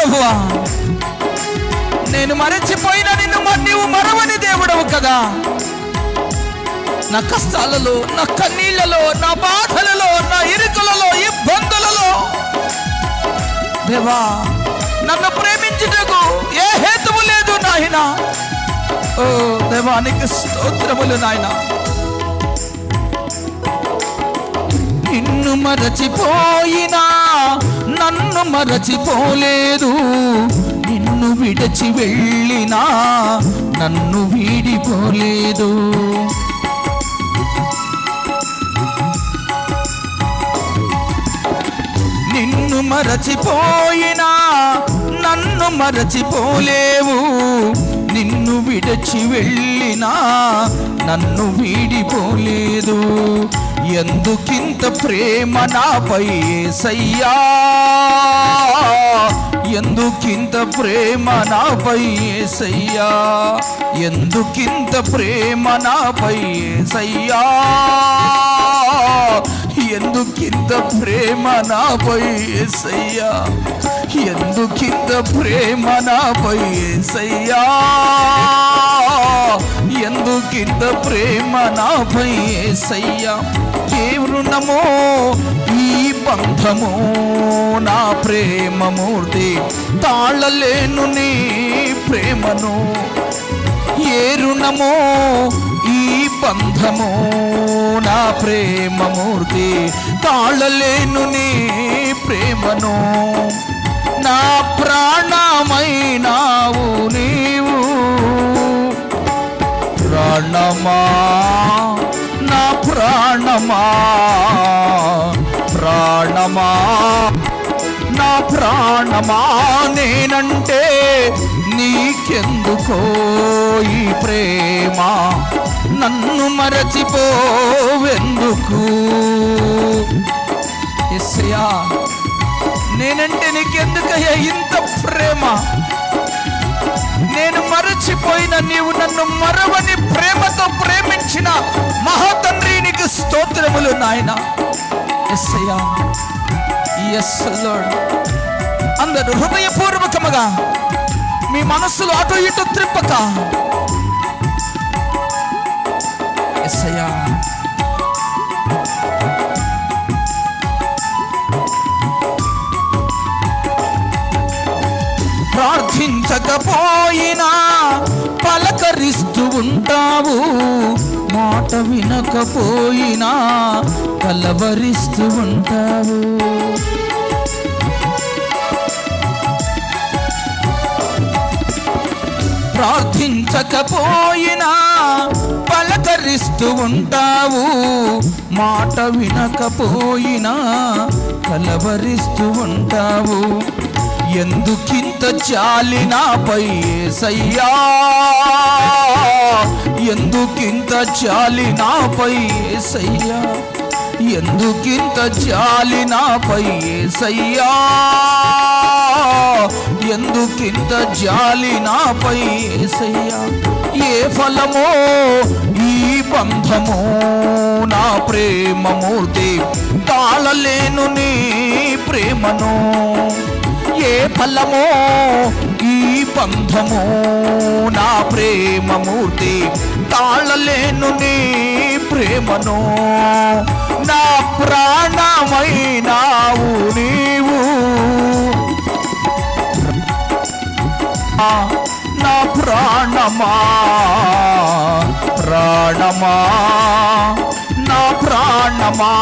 ప్రభువా, నేను మరచిపోయిన నీవు మరవని దేవుడవు కదా. నా కష్టాలలో, నా కన్నీళ్లలో, నా బాధలలో, నా ఇరుకులలో, ఇబ్బందులలో దేవా నన్ను ప్రేమించుటకు ఏ హేతువు లేదు నాయన. ఓ దేవానికి స్తోత్రములు నాయన. నిన్ను మరచిపోయినా నన్ను మరచిపోలేదు, నిన్ను విడిచి వెళ్ళినా నన్ను వీడిపోలేదు. నిన్ను మరచిపోయినా నన్ను మరచిపోలేవు, నిన్ను విడిచి వెళ్ళినా నన్ను వీడిపోలేదు. ఎందుకింత ప్రేమ నాపై యేసయ్యా, ఎందుకింత ప్రేమ నాపై యేసయ్యా, ఎందుకింత ప్రేమ నాపై యేసయ్యా, ఎందుకింత ప్రేమ నాపై యేసయ్యా, ఎందుకింత ప్రేమ నాపై యేసయ్యా, ఎందుకింత ప్రేమ నాపై యేసయ్యా. ఏ రుణమో ఈ బంధము నా ప్రేమమూర్తి, తాళలేను నీ ప్రేమను. ఏ రుణమో ఈ బంధము నా ప్రేమమూర్తి, తాళలేను నీ ప్రేమను. నా ప్రాణమైనావు నీవు, ప్రాణమా నా ప్రాణమా, ప్రాణమా నా ప్రాణమా, నేనంటే నీకెందుకో ఈ ప్రేమ, నన్ను మరచిపోవెందుకు. యేసయ్యా నేనంటే నీకెందుకయ్యా ఇంత ప్రేమ, నేను మరచిపోయిన నీవు నన్ను మరవని ప్రేమతో ప్రేమించిన మహాతండ్రి నీకు స్తోత్రములు నాయన. యేసయ్యా yes Lord. అందరూ హృదయపూర్వకముగా మీ మనస్సులు అటు ఇటు త్రిప్పక యేసయ్యా ప్రార్థించకపోయినా పలకరిస్తూ ఉంటావు, మాట వినకపోయినా కలవరిస్తూ ఉంటావు. ప్రార్థించకపోయినా పలకరిస్తూ ఉంటావు, మాట వినకపోయినా కలవరిస్తూ ఉంటావు. ఎందుకింత జాలి నాపై యేసయ్యా, ఎందుకింత జాలి నాపై యేసయ్యా, ఎందుకింత జాలి నాపై యేసయ్యా, ఎందుకింత జాలి నాపై యేసయ్యా. ఏ ఫలమో ఈ బంధము నా ప్రేమమూర్తి, తాళలేను నీ ప్రేమను. ఏ ఫలమో ఈ బంధము నా ప్రేమమూర్తి, తాళలేను నీ ప్రేమను. నా ప్రాణమైనావు నీవు, నా ప్రాణమా ప్రాణమా నా ప్రాణమా,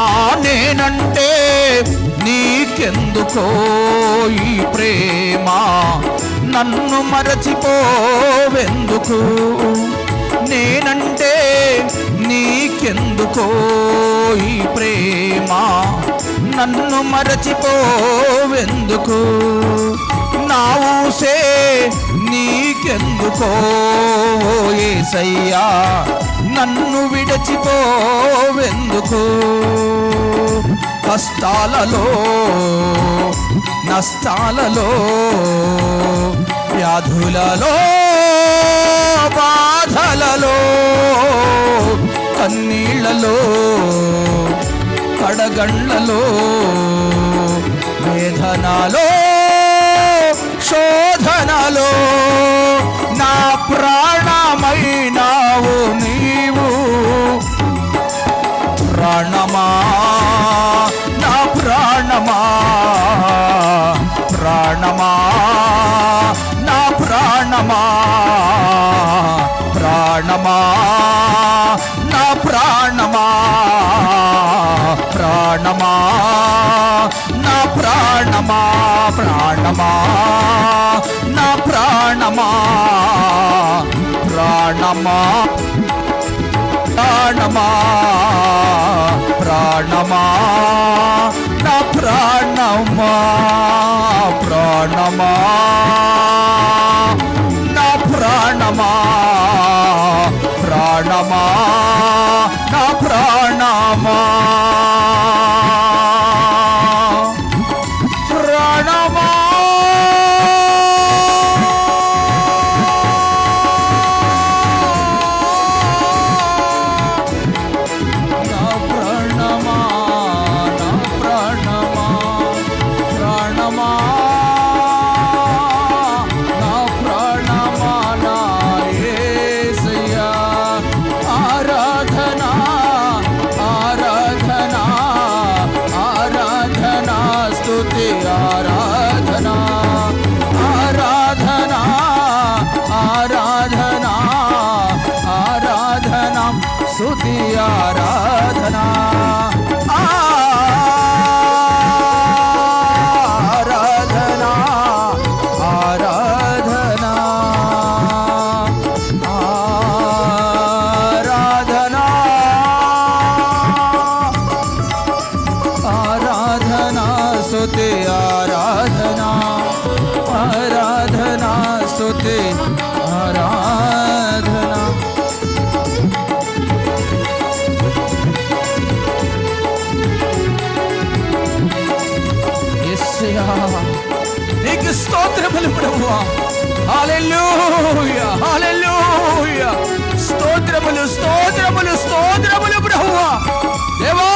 నేనంటే నీకెందుకో ఈ ప్రేమ, నన్ను మరచిపోవెందుకు. నేనంటే నీకెందుకో ఈ ప్రేమ, నన్ను మరచిపోవెందుకు. నా ఊసే నీకెందుకో యేసయ్యా, నన్ను విడిచిపోవెందుకు. కష్టాలలో నష్టాలలో వ్యాధులలో బాధలలో కన్నీళ్లలో కడగండ్లలో వేదనలో శోధనలో నా ప్రాణమైనావు నీవు. ప్రాణమా నా ప్రాణమా, ప్రాణమా నా ప్రాణమా, ప్రాణమా నా ప్రాణమా, ప్రాణమా నా ప్రాణమా, ప్రాణమా నా ప్రాణమా, ప్రాణమా ప్రాణమా, ప్రాణమా నా ప్రాణమా, ప్రాణమా నా ప్రాణమా, ప్రాణమా నా ప్రాణమా, ప్రాణమా స్తుతి ఆరాధనా, ఆరాధనా, ఆరాధనా, ఆరాధనా, ఆరాధనా, స్తుతి ఆరాధనా, ఆరాధనా, స్తుతి ఆరాధనా. నీకు స్తోత్రములు ప్రభువా. హల్లెలూయా, హల్లెలూయా. స్తోత్రములు, స్తోత్రములు, స్తోత్రములు ప్రభువా. దేవా,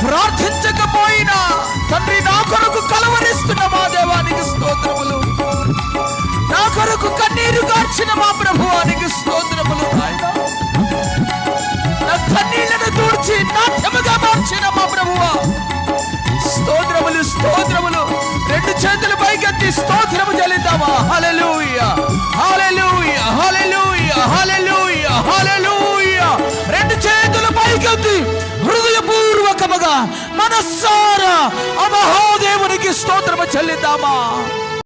ప్రార్థించకపోయినా తండ్రి నా కొరకు కలవరిస్తున్న మా దేవానికి స్తోత్రములు. నా కొరకు కన్నీరు గార్చిన మా ప్రభువానికి స్తోత్రములు. నా కన్నీళ్లను తూడ్చి నాట్యముగా మార్చిన మా ప్రభువా స్తోత్రములు, స్తోత్రములు. రెండు చేతులు పైకెత్తి స్తోత్రము చెల్లిద్దామా. హల్లెలూయా, హల్లెలూయా, హల్లెలూయా, హల్లెలూయా, హల్లెలూయా. రెండు చేతులు పైకెత్తి హృదయపూర్వకముగా మనస్సారా ఆ మహాదేవునికి స్తోత్రము చెల్లిద్దామా.